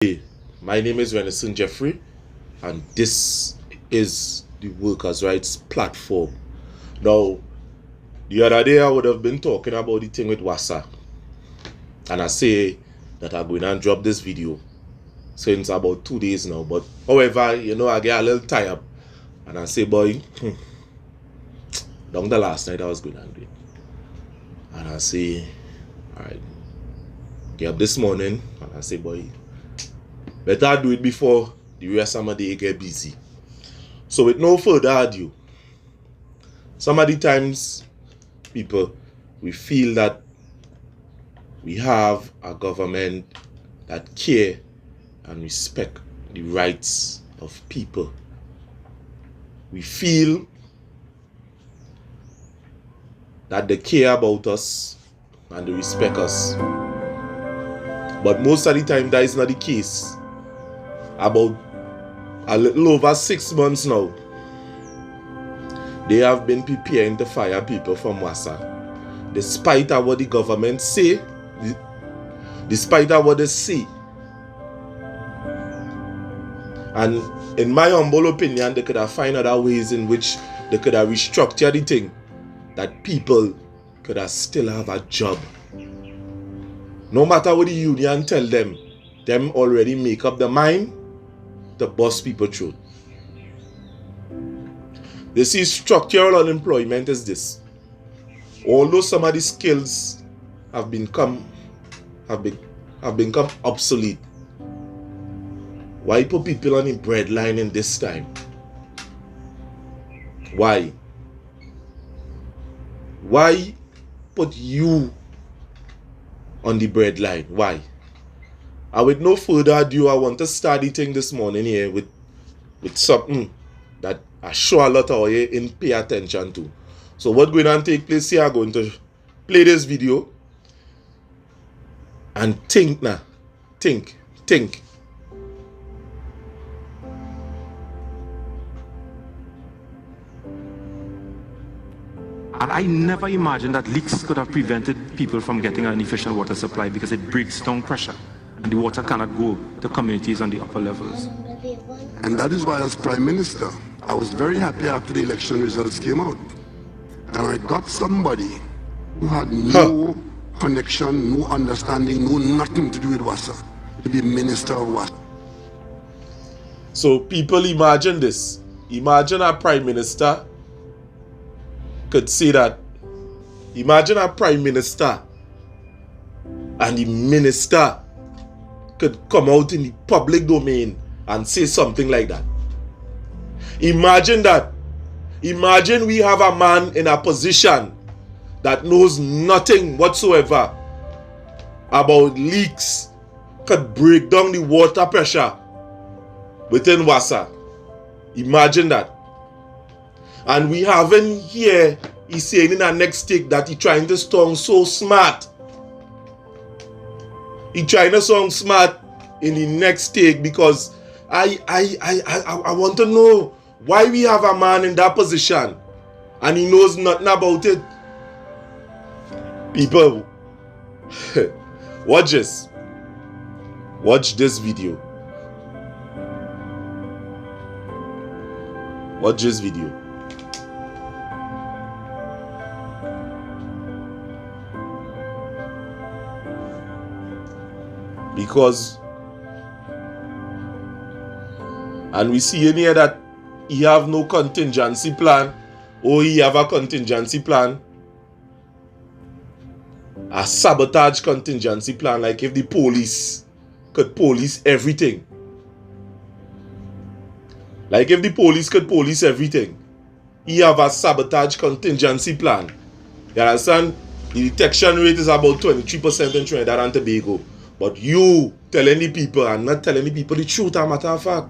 Hey, my name is Venison Jeffrey, and this is the Workers' Rights Platform. Now, the other day I would have been talking about the thing with wasa, and I say that I'm going to drop this video since about 2 days now. But however, I get a little tired, and I say, boy, down the last night I was going angry, and I say, all right, get up this morning, and I say, boy, better do it before the rest of my day get busy. So with no further ado, some of the times, people, we feel that we have a government that care and respect the rights of people. We feel that they care about us and they respect us. But most of the time, that is not the case. About a little over 6 months now, they have been preparing to fire people from wasa. Despite what the government say, despite what they say. And in my humble opinion, they could have found other ways in which they could have restructured the thing that people could have still have a job. No matter what the union tell them already make up their mind to bust people through. They see structural unemployment is this. Although some of the skills have become obsolete, why put people on the breadline in this time? Why? Why put you on the breadline? Why? And with no further ado, I want to start the thing this morning here with something that I sure a lot of you in pay attention to. So what's going to take place here, I'm going to play this video and think now. Think. And I never imagined that leaks could have prevented people from getting an efficient water supply because it breaks down pressure and the water cannot go to communities on the upper levels. And that is why, as Prime Minister, I was very happy after the election results came out. And I got somebody who had no connection, no understanding, no nothing to do with wasa, to be Minister of wasa. So people, imagine this. Imagine a Prime Minister could say that. Imagine a Prime Minister and the Minister could come out in the public domain and say something like that. Imagine that. Imagine we have a man in a position that knows nothing whatsoever about leaks, could break down the water pressure within wasa. Imagine that. And we haven't here, he's saying in our next take that he's trying to sound so smart. He's trying to sound smart in the next take because I want to know why we have a man in that position and he knows nothing about it. People, watch this. Watch this video. Watch this video. Because, and we see in here that he have no contingency plan, or he have a contingency plan, a sabotage contingency plan, like if the police could police everything. Like if the police could police everything, he have a sabotage contingency plan. You understand? The detection rate is about 23% in Trinidad and Tobago. But you telling the people and not telling the people the truth, as a matter of fact.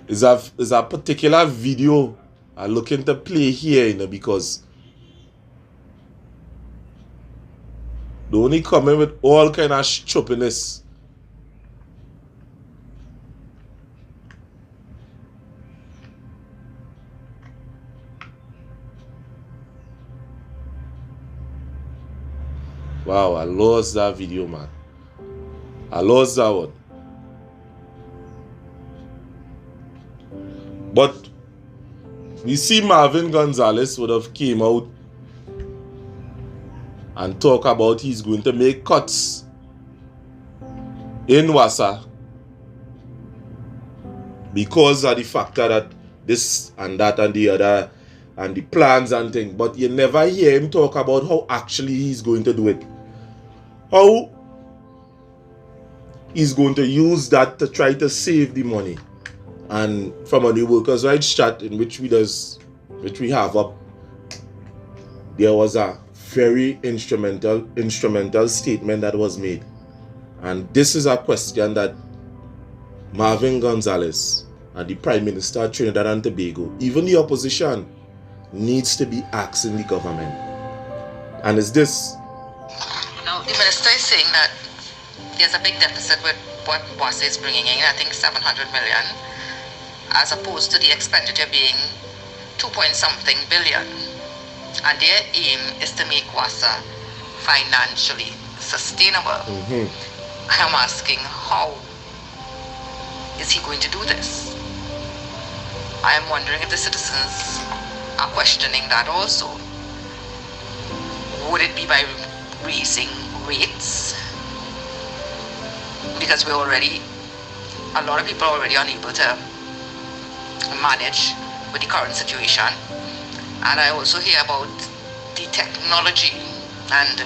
Is a particular video I'm looking to play here, because they only come in with all kind of stupidness. Wow, I lost that video, man. I lost that one. But we see Marvin Gonzalez would have came out and talk about he's going to make cuts in wasa because of the factor that this and that and the other and the plans and things. But you never hear him talk about how actually he's going to do it. How he's going to use that to try to save the money. And from a new workers' rights chat in which we have up, there was a very instrumental statement that was made. And this is a question that Marvin Gonzalez and the Prime Minister of Trinidad and Tobago, even the opposition, needs to be asking the government. And it's this. Now, the minister is saying that there's a big deficit with what WASA is bringing in, I think 700 million, as opposed to the expenditure being 2-point-something billion. And their aim is to make WASA financially sustainable. I'm asking, how is he going to do this? I am wondering if the citizens are questioning that also. Would it be by raising rates? Because a lot of people are already unable to manage with the current situation. And I also hear about the technology and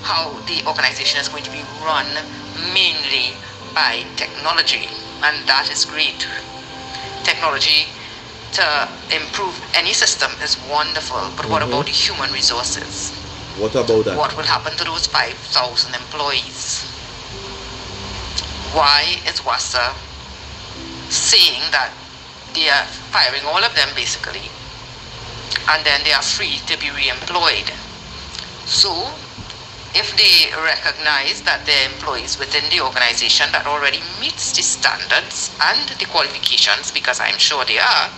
how the organization is going to be run mainly by technology, and that is great. Technology to improve any system is wonderful, but what about the human resources? What about that? What will happen to those 5,000 employees? Why is WASA saying that they are firing all of them basically, and then they are free to be re-employed? So if they recognize that there are employees within the organization that already meets the standards and the qualifications, because I'm sure they are,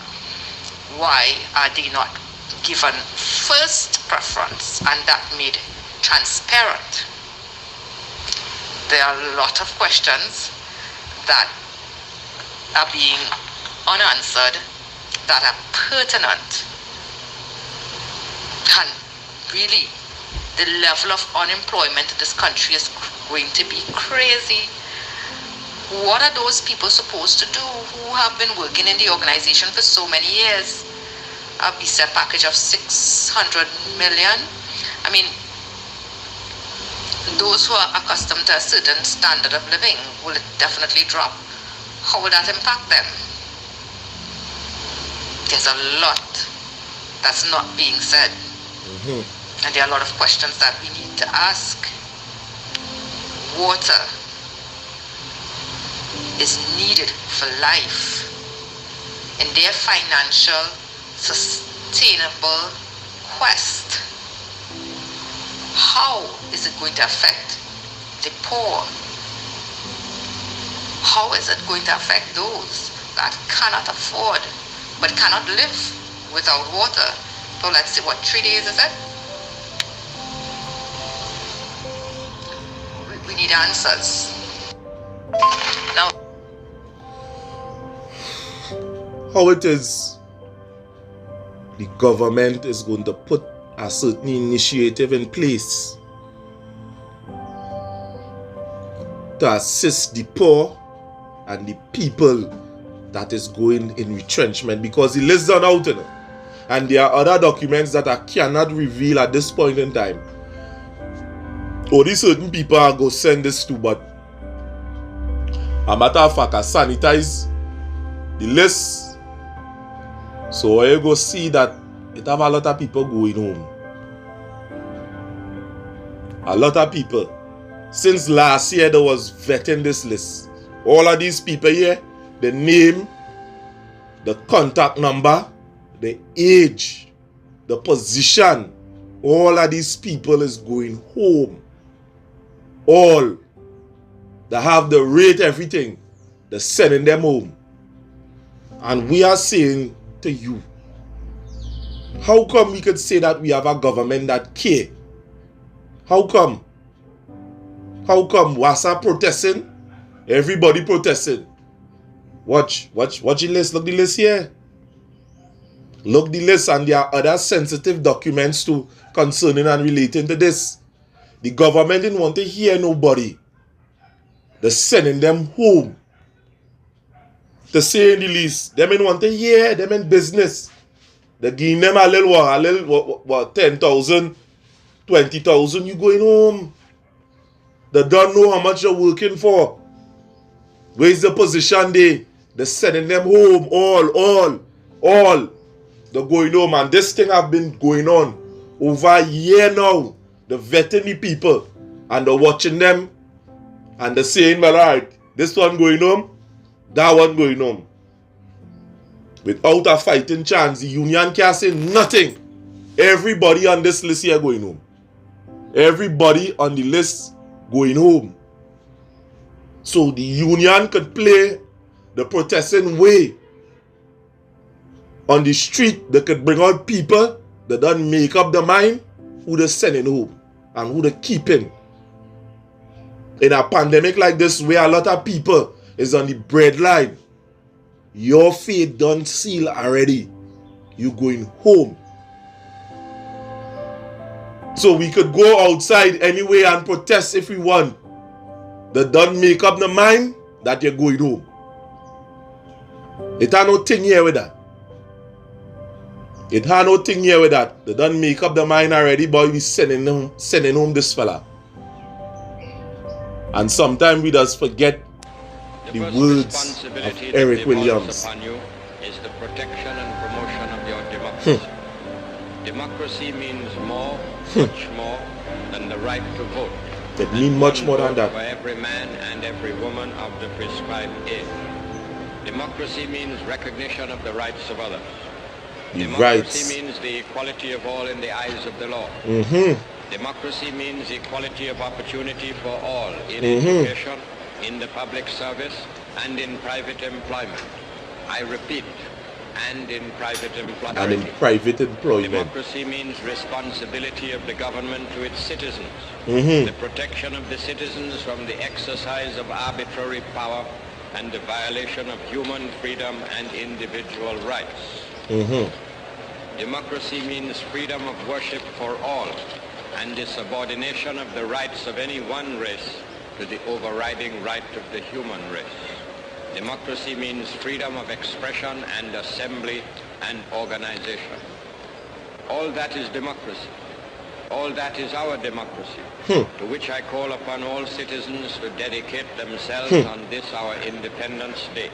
why are they not given first preference and that made transparent? There are a lot of questions that are being unanswered that are pertinent. And really, the level of unemployment in this country is going to be crazy. What are those people supposed to do who have been working in the organization for so many years? A visa package of 600 million. I mean, those who are accustomed to a certain standard of living will definitely drop. How will that impact them? There's a lot that's not being said. And there are a lot of questions that we need to ask. Water is needed for life. In their financial, sustainable quest, how is it going to affect the poor? How is it going to affect those that cannot afford but cannot live without water? So let's see, what, 3 days is it? We need answers. Now, how it is the government is going to put a certain initiative in place to assist the poor and the people that is going in retrenchment, because the list done out, you know, and there are other documents that I cannot reveal at this point in time. Only certain people are going to send this to, but a matter of fact, I sanitize the list, so you go see that it have a lot of people going home. A lot of people. Since last year, there was vetting this list. All of these people here, the name, the contact number, the age, the position, all of these people is going home. All. They have the rate, everything. They're sending them home. And we are saying to you, how come we could say that we have a government that care? How come? How come WASA protesting Everybody protesting. Watch the list. Look the list here. Look the list, and there are other sensitive documents too concerning and relating to this. The government didn't want to hear nobody. They're sending them home. To say in the least, they didn't want to hear them in business. They're giving them a little 10,000, 20,000, you going home. They don't know how much you're working for. Where's the position they? They're sending them home, all. They're going home, and this thing have been going on over a year now. They're vetting the people, and they're watching them, and they're saying, well, alright, this one going home, that one going home. Without a fighting chance, the union can't say nothing. Everybody on this list here going home. Everybody on the list going home. So the union could play the protesting way. On the street, they could bring out people that don't make up their mind who they're sending home and who they're keeping. In a pandemic like this, where a lot of people is on the breadline, your fate done seal already. You going home. So we could go outside anyway and protest if we want. They don't make up the mind that you're going home. It ain't no thing here with that. It had no thing here with that. They don't make up the mind already, but we sending home this fella. And sometimes we just forget the words of Eric Williams. Upon you is the protection and promotion of your democracy. Democracy means much more than the right to vote. It means much more than that. For every man and every woman of the prescribed age. Democracy means recognition of the rights of others. Democracy means the equality of all in the eyes of the law. Democracy means equality of opportunity for all in education, in the public service, and in private employment. I repeat, and in private employment. Democracy means responsibility of the government to its citizens. The protection of the citizens from the exercise of arbitrary power and the violation of human freedom and individual rights. Democracy means freedom of worship for all and the subordination of the rights of any one race to the overriding right of the human race. Democracy means freedom of expression and assembly and organization. All that is democracy. All that is our democracy, to which I call upon all citizens to dedicate themselves on this our Independence Day.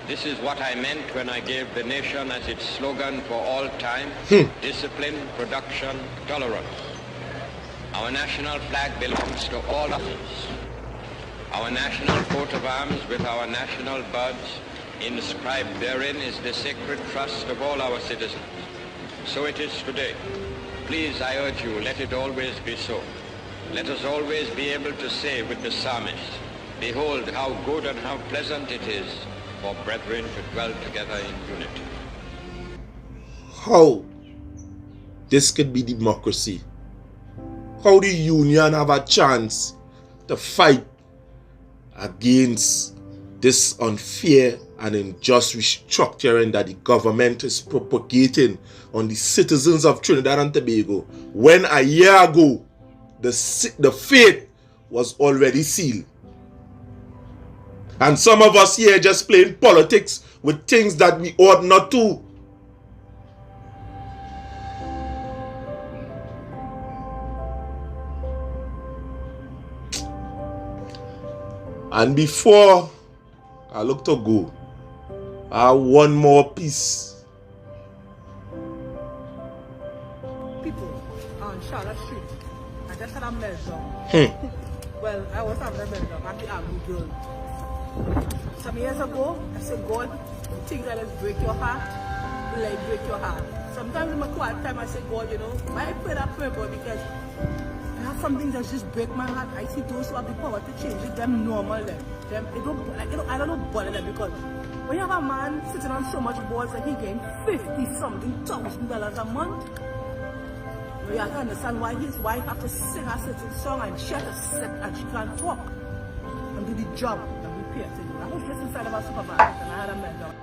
This is what I meant when I gave the nation as its slogan for all time, discipline, production, tolerance. Our national flag belongs to all of us. Our national coat of arms with our national birds inscribed therein is the sacred trust of all our citizens. So it is today. Please, I urge you, let it always be so. Let us always be able to say with the psalmist, behold how good and how pleasant it is for brethren to dwell together in unity. How this could be democracy? How the union have a chance to fight against this unfair and unjust restructuring that the government is propagating on the citizens of Trinidad and Tobago, when a year ago the fate was already sealed? And some of us here just playing politics with things that we ought not to. And before I look to go, I have one more piece. People on Charlotte Street, I just had a meltdown. Well, I was having a meltdown at the Army Girl. Some years ago, I said, God, things that will break your heart, will like break your heart. Sometimes in my quiet time, I say, God, you know, why I pray that prayer, God, because I have something that just break my heart. I see those who have the power to change it, them normal, them I don't know bother them, because when you have a man sitting on so much boards that he getting $50,000 a month, you have to understand why his wife have to sing a certain song and she has to sit and she can't talk and do the job. appear to you. I was just inside of a supermarket and I had a meltdown.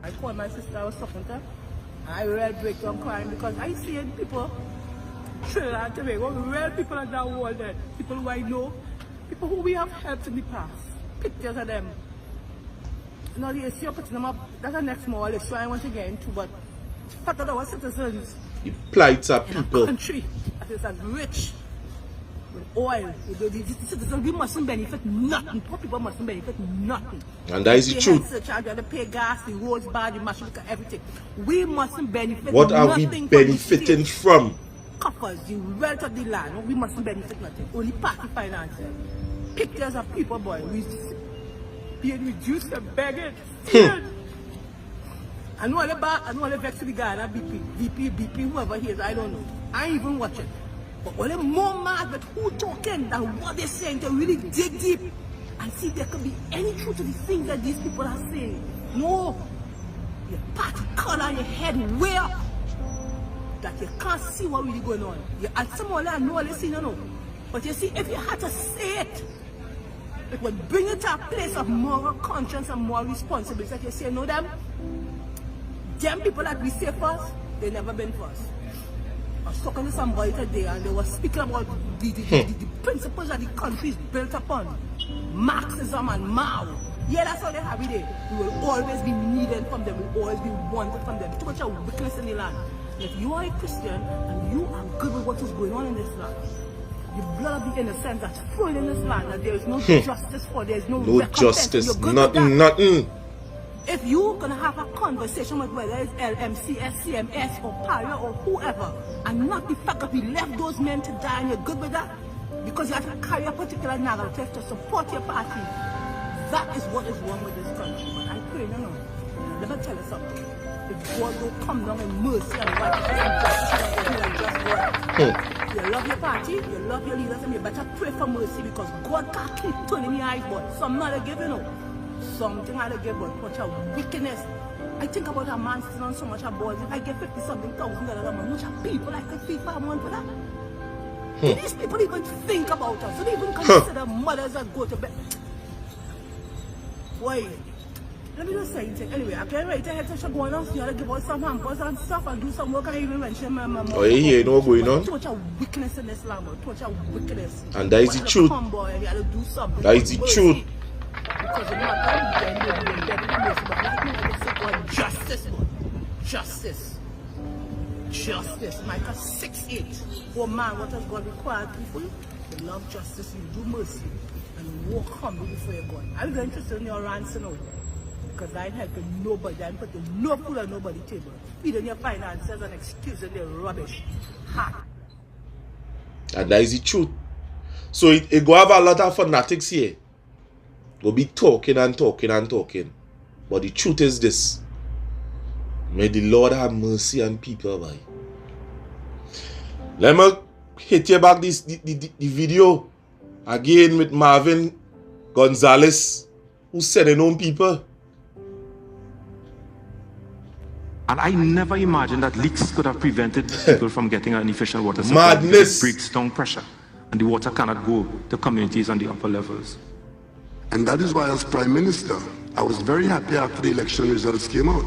I called my sister, I was talking to her. I really break down crying because I see people, Trinidad and Tobago, real people in that world there, people who I know, people who we have helped in the past, pictures of them. You know, you see, putting them up, that's the next more issue I want to get into, but part of our citizens The plights of in a people. country that is as rich with oil, the citizens, we mustn't benefit nothing. Poor people mustn't benefit nothing. And that is the They truth. have surcharge, they pay gas, the roads bad, the machine, everything. We mustn't benefit What are we nothing from the benefiting state. from? Coffers, the wealth of the land, we mustn't benefit nothing. Only party finances. Pictures of people, boy, we being reduced and begging. I know all the vex to the guy, that BP, whoever he is, I don't know. I ain't even watch it. But all the more mad with who talking than what they're saying, to really dig deep and see if there could be any truth to the things that these people are saying. No. Your party color, your head way up. That you can't see what really going on. And some of them know what they see, no. But you see, if you had to say it, it would bring you to a place of moral conscience and moral responsibility. Like you say, no, them people that we say first, they never been first. I was talking to somebody today and they were speaking about the principles that the country is built upon. Marxism and Mao. Yeah, that's how they have it there. We will always be needed from them. We will always be wanted from them. Too much of wickedness in the land. If you are a Christian and you are good with what is going on in this land, the blood of the innocent that's flowing in this land, that there is no justice for, there is no recompense. Justice, You're good nothing, with that. nothing. If you're going to have a conversation with whether it's LMCS, CMS, or PARIA, or whoever, and not the fact that we left those men to die and you're good with that, because you have to carry a particular narrative to support your party, that is what is wrong with this country. But I pray, no. Let me tell you something. If God will come down in mercy and righteousness and justice, and just God. You love your party, you love your leaders, and you better pray for mercy because God can't keep turning your eyes, but some not giving up. Something I give, but watch out, wickedness. I think about a man sitting on so much of boards. If I get $50-something thousand a month, much of people I could feed for a month for that. Do these people even think about us? Do they even consider mothers that go to bed? Boy, let me just say it. Anyway, I can't wait to head to going on. You gotta give us some hampers and stuff and do some work. I even mention my mom. Oh, yeah, you know what's going on? Too much of wickedness in this land, too much of wickedness. And that is the truth. Come, boy, you gotta do something. That is the truth. Because you're not going to be justice, Lord. Justice. Micah 6:8. Oh man, what has God required for you? You love justice, you do mercy, and you walk humbly before your God. I'm very interested in your ransom now. Because I ain't helping nobody, I ain't putting no food on nobody's table. Feeding your finances and excusing their rubbish. Ha! And that is the truth. So it go have a lot of fanatics here. Go be talking and talking and talking. But the truth is this. May the Lord have mercy on people, boy. Let me hit you back the video again with Marvin Gonzalez, who sending home people. And I never imagined that leaks could have prevented people from getting an efficient water supply. Madness. It breaks down pressure, and the water cannot go to communities on the upper levels. And that is why as Prime Minister, I was very happy after the election results came out.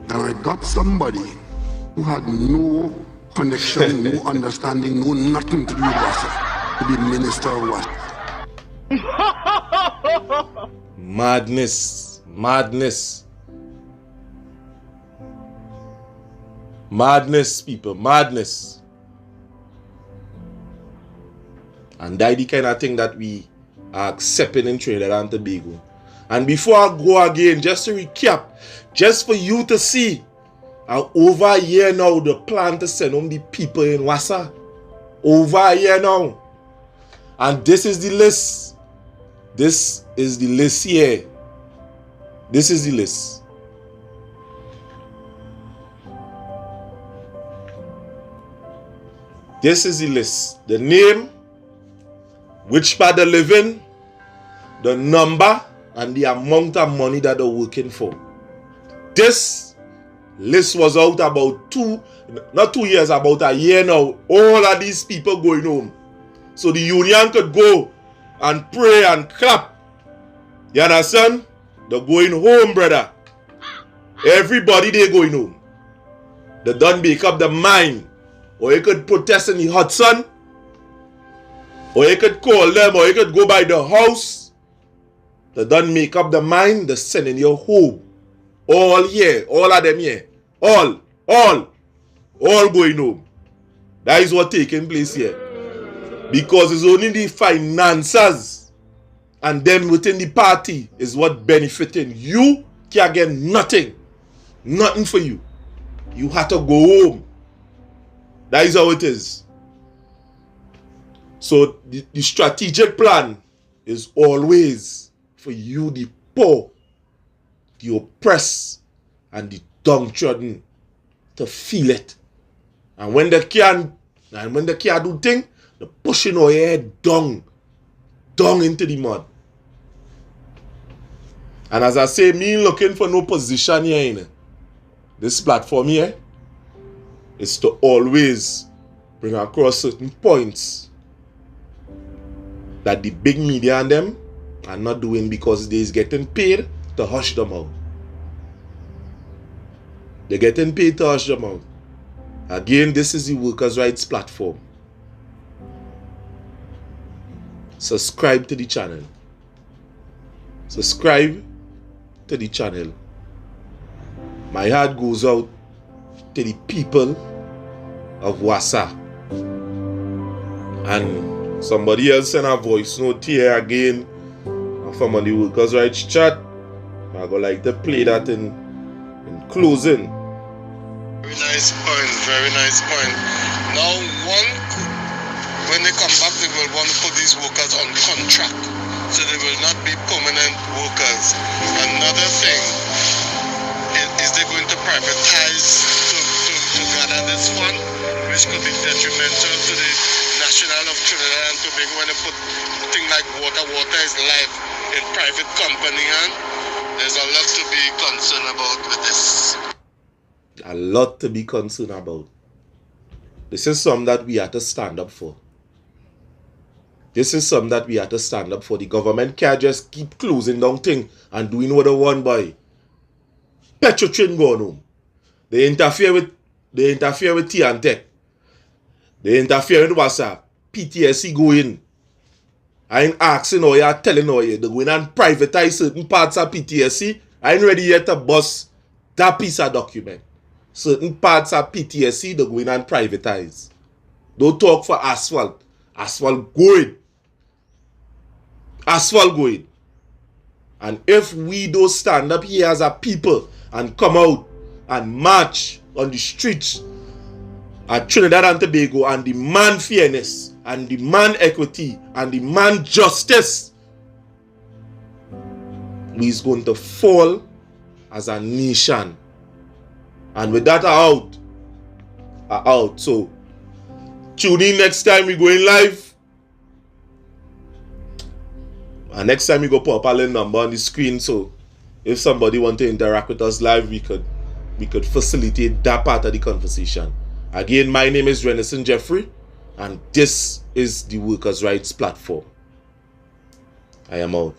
And I got somebody who had no connection, no understanding, no nothing to do with wasa, to be Minister of wasa. Madness. Madness, people. Madness. And that's the kind of thing that we are accepting in Trinidad and Tobago. And before I go again, just to recap, just for you to see, over a year now, the plan to send home the people in Wasa. Over a year now. And this is the list. This is the list here. This is the list. This is the list. The name, which part they live in, the number, and the amount of money that they're working for. This list was out about not 2 years, about a year now. All of these people going home. So the union could go and pray and clap. You understand? They're going home, brother. Everybody they going home. They don't make up the mind. Or you could protest in the hot sun. Or you could call them, or you could go by the house. They don't make up the mind. They're sending you home. All here. All of them here. All going home. That is what taking place here. Because it's only the finances and them within the party is what benefiting. You can't get nothing. Nothing for you. You have to go home. That is how it is. So the strategic plan is always for you, the poor, the oppressed, and the downtrodden, to feel it. And when they can't do things, they're pushing our head down into the mud. And as I say, me looking for no position here in this platform here is to always bring across certain points that the big media and them are not doing because they is getting paid to hush them out. They're getting paid to hush them out. Again, this is the Workers' Rights Platform. Subscribe to the channel. Subscribe to the channel. My heart goes out to the people of Wasa. And somebody else sent a voice note here again from the Workers' Rights chat. I would like to play that in closing. Very nice point, very nice point. Now, when they come back, they will want to put these workers on contract. So they will not be permanent workers. Another thing, is they going to privatize to gather this fund, which could be detrimental to the national of Trinidad and Tobago when they put a thing like water is life in private company, and there's a lot to be concerned about with this. A lot to be concerned about. This is something that we have to stand up for. This is something that we have to stand up for. The government can't just keep closing down things and doing what they want by. Petrotrain going home. They interfere with T and Tech. They interfere with wasa. PTSC go in. I ain't asking or you telling or you. They go in and privatize certain parts of PTSC. I ain't ready yet to bust that piece of document. Certain parts of PTSC, they go in and privatize. Don't talk for asphalt. Asphalt going. Asphalt going. And if we don't stand up here as a people and come out and march on the streets at Trinidad and Tobago and demand fairness and demand equity and demand justice, we's going to fall as a nation. And with that out. So tune in next time we going live. And next time we go pop a little number on the screen. So if somebody want to interact with us live, we could facilitate that part of the conversation. Again, my name is Renison Jeffrey, and this is the Workers' Rights Platform. I am out.